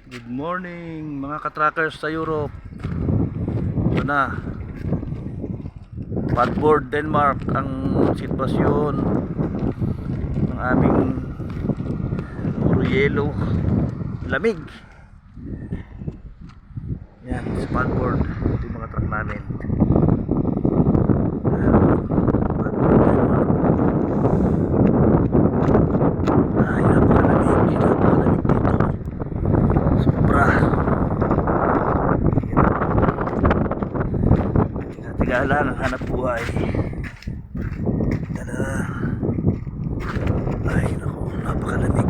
Good morning mga ka-trackers sa Europe. Ito na, Padborg, Denmark ang sitwasyon ng aming puro yelo, lamig. Yan, sa Padborg. Ito yung mga truck namin. Padborg, Denmark. Ay, napakalamig dito. Sobra. Tiga lang ang hanap buhay. Tada. Ay naku, napakalamig.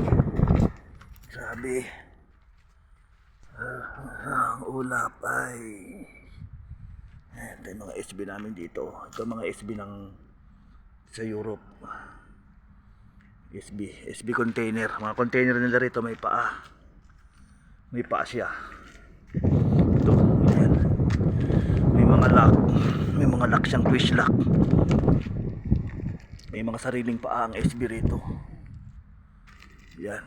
Grabe. Ang ulap ay ito yung mga SB namin dito. Ito yung mga SB ng sa Europe. SB container. Mga container nila rito may paa. May paa siya. Ito, yan. May mga lock. May mga lock siyang twist lock. May mga sariling paa ang SB rito. Yan.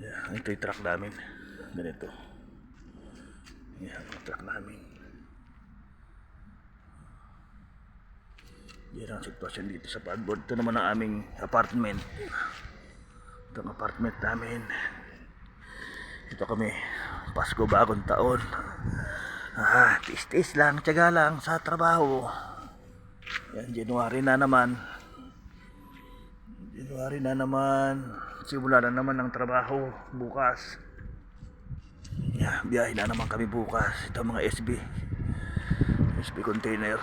Yan. Ito yung truck namin. Ganito. Yan ang truck namin. Yan ang sitwasyon dito sa Padborg. Ito naman ang aming apartment. Ito ang apartment namin. Ito kami. Pasko, bagong taon. Tis-tis lang, tiyaga lang sa trabaho. Yan, January na naman. Simula na naman ng trabaho bukas. Yan, biyahe na naman kami bukas. Ito mga SB container.